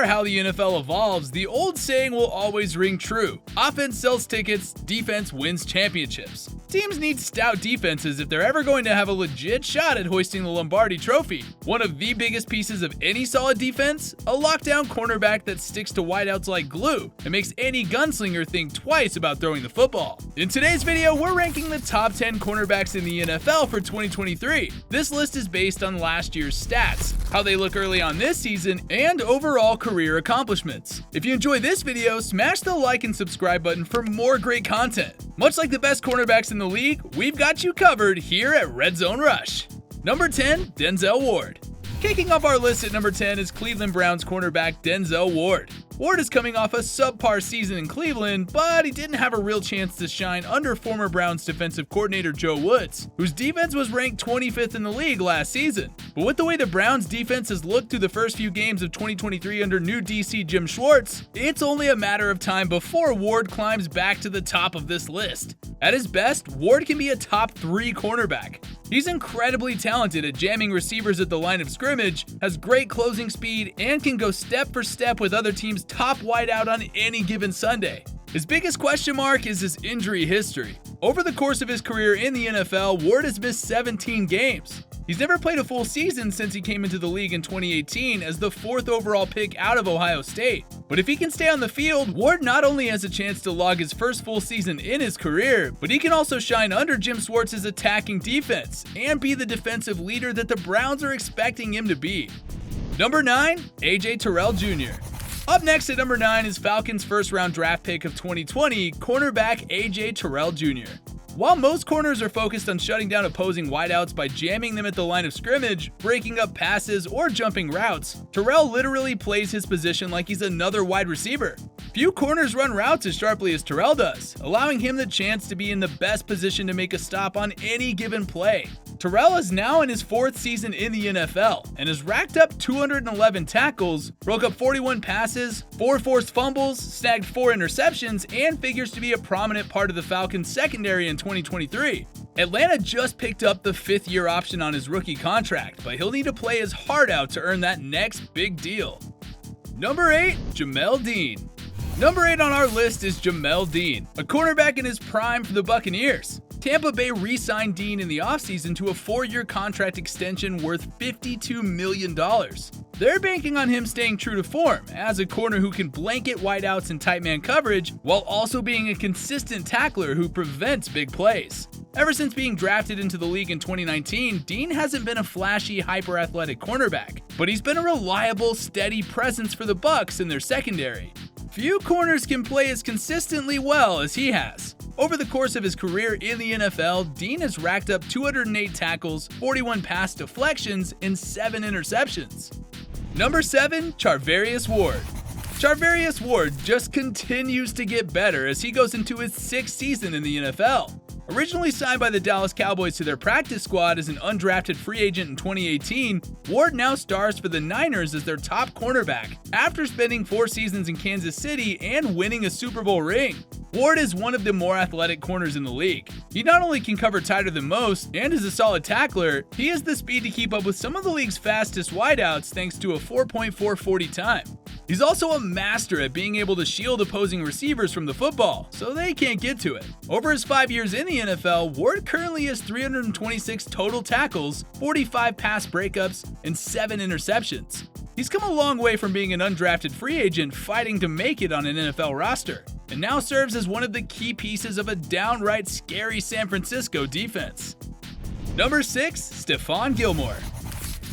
matter how the NFL evolves, the old saying will always ring true. Offense sells tickets, defense wins championships. Teams need stout defenses if they're ever going to have a legit shot at hoisting the Lombardi Trophy. One of the biggest pieces of any solid defense? A lockdown cornerback that sticks to wideouts like glue and makes any gunslinger think twice about throwing the football. In today's video, we're ranking the top 10 cornerbacks in the NFL for 2023. This list is based on last year's stats, how they look early on this season, and overall career accomplishments. If you enjoy this video, smash the like and subscribe button for more great content. Much like the best cornerbacks in the league, we've got you covered here at Redzone Rush. Number 10, Denzel Ward. Kicking off our list at number 10 is Cleveland Browns cornerback Denzel Ward. Ward is coming off a subpar season in Cleveland, but he didn't have a real chance to shine under former Browns defensive coordinator Joe Woods, whose defense was ranked 25th in the league last season. But with the way the Browns defense has looked through the first few games of 2023 under new DC Jim Schwartz, it's only a matter of time before Ward climbs back to the top of this list. At his best, Ward can be a top 3 cornerback. He's incredibly talented at jamming receivers at the line of scrimmage, has great closing speed, and can go step for step with other teams' top wideout on any given Sunday. His biggest question mark is his injury history. Over the course of his career in the NFL, Ward has missed 17 games. He's never played a full season since he came into the league in 2018 as the 4th overall pick out of Ohio State. But if he can stay on the field, Ward not only has a chance to log his first full season in his career, but he can also shine under Jim Schwartz's attacking defense and be the defensive leader that the Browns are expecting him to be. Number 9, Terrell Jr. Up next at number 9 is Falcons' first-round draft pick of 2020, cornerback Terrell Jr. While most corners are focused on shutting down opposing wideouts by jamming them at the line of scrimmage, breaking up passes, or jumping routes, Terrell literally plays his position like he's another wide receiver. Few corners run routes as sharply as Terrell does, allowing him the chance to be in the best position to make a stop on any given play. Terrell is now in his 4th season in the NFL and has racked up 211 tackles, broke up 41 passes, 4 forced fumbles, snagged 4 interceptions, and figures to be a prominent part of the Falcons' secondary in 2023. Atlanta just picked up the 5th-year option on his rookie contract, but he'll need to play his heart out to earn that next big deal. Number 8, Jamal Dean. Number 8 on our list is Jamal Dean, a cornerback in his prime for the Buccaneers. Tampa Bay re-signed Dean in the offseason to a 4-year contract extension worth $52 million. They're banking on him staying true to form as a corner who can blanket wideouts and tight man coverage while also being a consistent tackler who prevents big plays. Ever since being drafted into the league in 2019, Dean hasn't been a flashy, hyper-athletic cornerback, but he's been a reliable, steady presence for the Bucs in their secondary. Few corners can play as consistently well as he has. Over the course of his career in the NFL, Dean has racked up 208 tackles, 41 pass deflections, and 7 interceptions. Number 7, Charvarius Ward. Charvarius Ward just continues to get better as he goes into his 6th season in the NFL. Originally signed by the Dallas Cowboys to their practice squad as an undrafted free agent in 2018, Ward now stars for the Niners as their top cornerback after spending 4 seasons in Kansas City and winning a Super Bowl ring. Ward is one of the more athletic corners in the league. He not only can cover tighter than most and is a solid tackler, he has the speed to keep up with some of the league's fastest wideouts thanks to a 4.4 40 time. He's also a master at being able to shield opposing receivers from the football, so they can't get to it. Over his 5 years in the NFL, Ward currently has 326 total tackles, 45 pass breakups, and 7 interceptions. He's come a long way from being an undrafted free agent fighting to make it on an NFL roster, and now serves as one of the key pieces of a downright scary San Francisco defense. Number 6, Stephon Gilmore.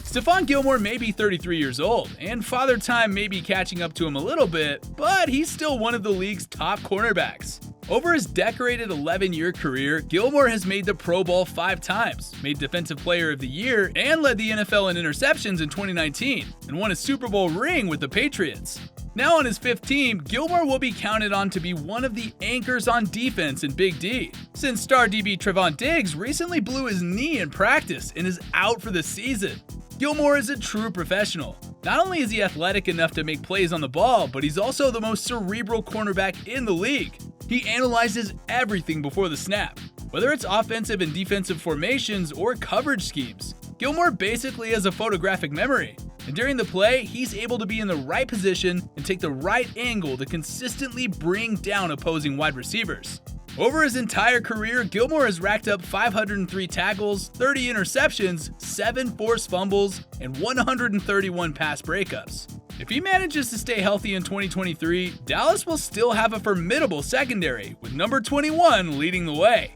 Stefan Gilmore may be 33 years old, and Father Time may be catching up to him a little bit, but he's still one of the league's top cornerbacks. Over his decorated 11-year career, Gilmore has made the Pro Bowl 5 times, made Defensive Player of the Year, and led the NFL in interceptions in 2019, and won a Super Bowl ring with the Patriots. Now on his 5th team, Gilmore will be counted on to be one of the anchors on defense in Big D, since star DB Trevon Diggs recently blew his knee in practice and is out for the season. Gilmore is a true professional. Not only is he athletic enough to make plays on the ball, but he's also the most cerebral cornerback in the league. He analyzes everything before the snap, whether it's offensive and defensive formations or coverage schemes. Gilmore basically has a photographic memory, and during the play, he's able to be in the right position and take the right angle to consistently bring down opposing wide receivers. Over his entire career, Gilmore has racked up 503 tackles, 30 interceptions, 7 forced fumbles, and 131 pass breakups. If he manages to stay healthy in 2023, Dallas will still have a formidable secondary, with number 21 leading the way.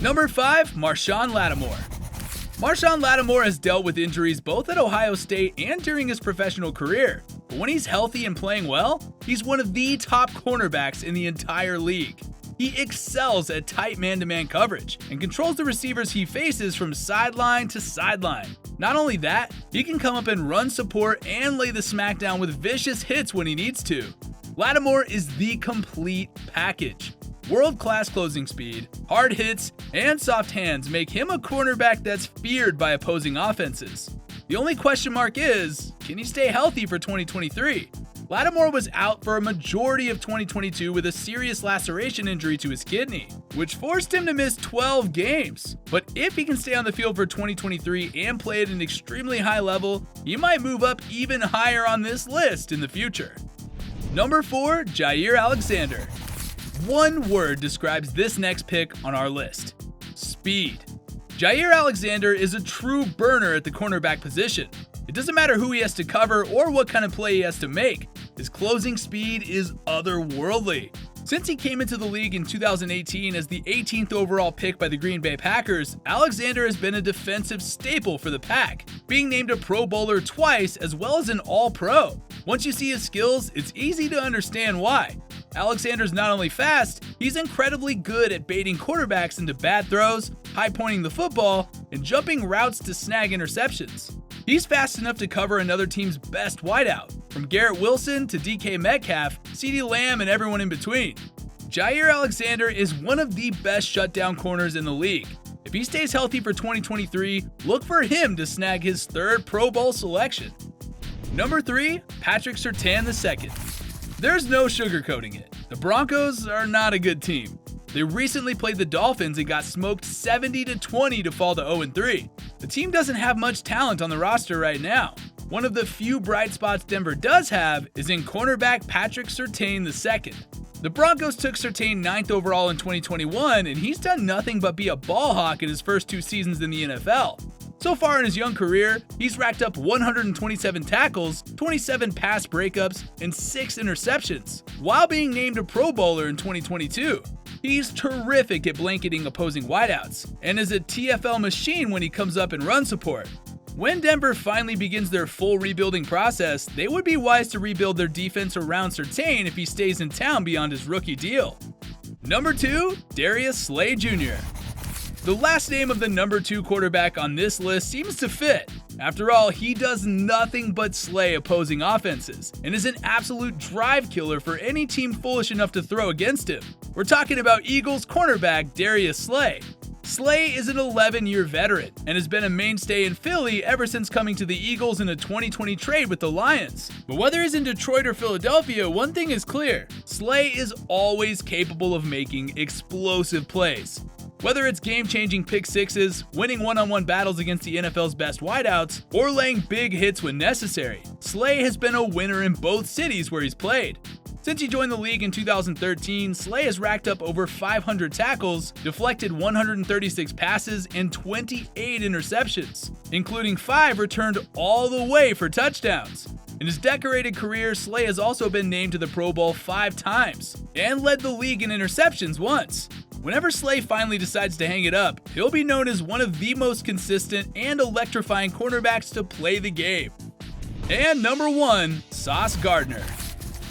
Number 5, Marshon Lattimore. Marshon Lattimore has dealt with injuries both at Ohio State and during his professional career, but when he's healthy and playing well, he's one of the top cornerbacks in the entire league. He excels at tight man-to-man coverage and controls the receivers he faces from sideline to sideline. Not only that, he can come up and run support and lay the smackdown with vicious hits when he needs to. Lattimore is the complete package. World-class closing speed, hard hits, and soft hands make him a cornerback that's feared by opposing offenses. The only question mark is, can he stay healthy for 2023? Lattimore was out for a majority of 2022 with a serious laceration injury to his kidney, which forced him to miss 12 games. But if he can stay on the field for 2023 and play at an extremely high level, he might move up even higher on this list in the future. Number 4, Jerrel Alexander. One word describes this next pick on our list: speed. Jerrel Alexander is a true burner at the cornerback position. It doesn't matter who he has to cover or what kind of play he has to make. His closing speed is otherworldly. Since he came into the league in 2018 as the 18th overall pick by the Green Bay Packers, Alexander has been a defensive staple for the Pack, being named a Pro Bowler twice as well as an All-Pro. Once you see his skills, it's easy to understand why. Alexander's not only fast, he's incredibly good at baiting quarterbacks into bad throws, high-pointing the football, and jumping routes to snag interceptions. He's fast enough to cover another team's best wideout, from Garrett Wilson to DK Metcalf, CeeDee Lamb, and everyone in between. Jerrel Alexander is one of the best shutdown corners in the league. If he stays healthy for 2023, look for him to snag his 3rd Pro Bowl selection. Number 3, Patrick Surtain II. There's no sugarcoating it. The Broncos are not a good team. They recently played the Dolphins and got smoked 70-20 to fall to 0-3. The team doesn't have much talent on the roster right now. One of the few bright spots Denver does have is in cornerback Patrick Surtain II. The Broncos took Surtain 9th overall in 2021, and he's done nothing but be a ball hawk in his first 2 seasons in the NFL. So far in his young career, he's racked up 127 tackles, 27 pass breakups, and 6 interceptions, while being named a Pro Bowler in 2022. He's terrific at blanketing opposing wideouts, and is a TFL machine when he comes up in run support. When Denver finally begins their full rebuilding process, they would be wise to rebuild their defense around Surtain if he stays in town beyond his rookie deal. Number 2, Darius Slay Jr. The last name of the number 2 quarterback on this list seems to fit. After all, he does nothing but slay opposing offenses, and is an absolute drive killer for any team foolish enough to throw against him. We're talking about Eagles cornerback Darius Slay. Slay is an 11-year veteran, and has been a mainstay in Philly ever since coming to the Eagles in a 2020 trade with the Lions. But whether he's in Detroit or Philadelphia, one thing is clear: Slay is always capable of making explosive plays. Whether it's game-changing pick sixes, winning one-on-one battles against the NFL's best wideouts, or laying big hits when necessary, Slay has been a winner in both cities where he's played. Since he joined the league in 2013, Slay has racked up over 500 tackles, deflected 136 passes, and 28 interceptions, including 5 returned all the way for touchdowns. In his decorated career, Slay has also been named to the Pro Bowl 5 times, and led the league in interceptions once. Whenever Slay finally decides to hang it up, he'll be known as one of the most consistent and electrifying cornerbacks to play the game. And number 1, Sauce Gardner.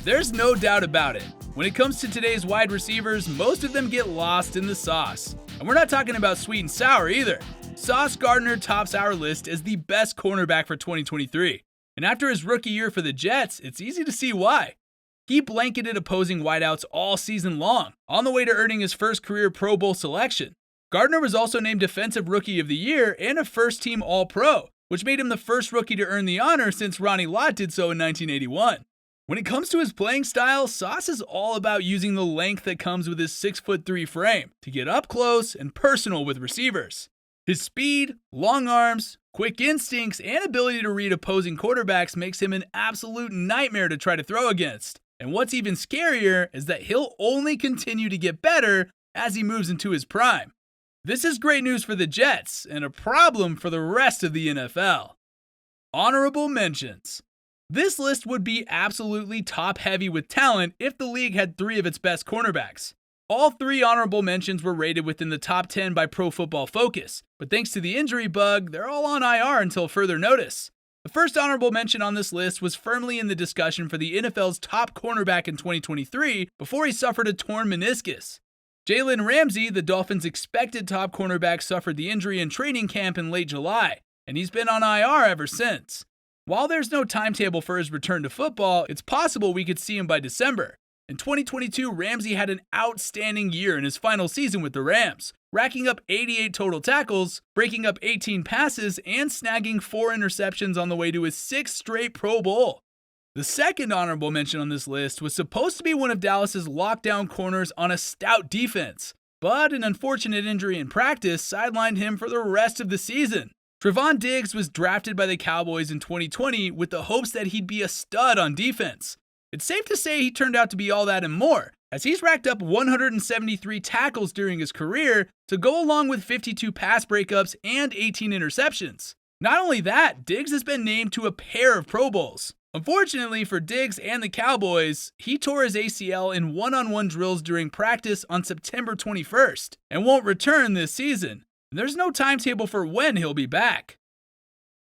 There's no doubt about it. When it comes to today's wide receivers, most of them get lost in the sauce. And we're not talking about sweet and sour either. Sauce Gardner tops our list as the best cornerback for 2023. And after his rookie year for the Jets, it's easy to see why. He blanketed opposing wideouts all season long, on the way to earning his first career Pro Bowl selection. Gardner was also named Defensive Rookie of the Year and a first-team All-Pro, which made him the first rookie to earn the honor since Ronnie Lott did so in 1981. When it comes to his playing style, Sauce is all about using the length that comes with his 6'3" frame to get up close and personal with receivers. His speed, long arms, quick instincts, and ability to read opposing quarterbacks makes him an absolute nightmare to try to throw against. And what's even scarier is that he'll only continue to get better as he moves into his prime. This is great news for the Jets and a problem for the rest of the NFL. Honorable mentions. This list would be absolutely top-heavy with talent if the league had 3 of its best cornerbacks. All 3 honorable mentions were rated within the top 10 by Pro Football Focus, but thanks to the injury bug, they're all on IR until further notice. The first honorable mention on this list was firmly in the discussion for the NFL's top cornerback in 2023 before he suffered a torn meniscus. Jalen Ramsey, the Dolphins' expected top cornerback, suffered the injury in training camp in late July, and he's been on IR ever since. While there's no timetable for his return to football, it's possible we could see him by December. In 2022, Ramsey had an outstanding year in his final season with the Rams, racking up 88 total tackles, breaking up 18 passes, and snagging 4 interceptions on the way to his 6th straight Pro Bowl. The second honorable mention on this list was supposed to be one of Dallas's lockdown corners on a stout defense, but an unfortunate injury in practice sidelined him for the rest of the season. Trevon Diggs was drafted by the Cowboys in 2020 with the hopes that he'd be a stud on defense. It's safe to say he turned out to be all that and more, as he's racked up 173 tackles during his career to go along with 52 pass breakups and 18 interceptions. Not only that, Diggs has been named to a pair of Pro Bowls. Unfortunately for Diggs and the Cowboys, he tore his ACL in one-on-one drills during practice on September 21st and won't return this season. There's no timetable for when he'll be back.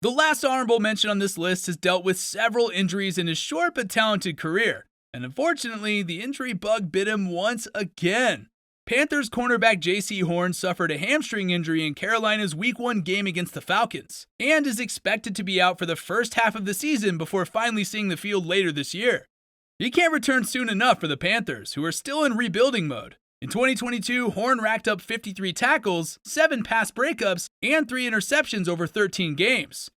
The last honorable mention on this list has dealt with several injuries in his short but talented career, and unfortunately, the injury bug bit him once again. Panthers cornerback J.C. Horn suffered a hamstring injury in Carolina's Week 1 game against the Falcons, and is expected to be out for the first half of the season before finally seeing the field later this year. He can't return soon enough for the Panthers, who are still in rebuilding mode. In 2022, Horn racked up 53 tackles, 7 pass breakups, and 3 interceptions over 13 games.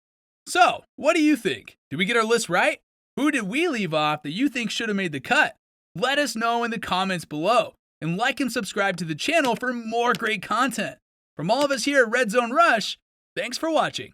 So, what do you think? Did we get our list right? Who did we leave off that you think should have made the cut? Let us know in the comments below, and like and subscribe to the channel for more great content. From all of us here at Redzone Rush, thanks for watching.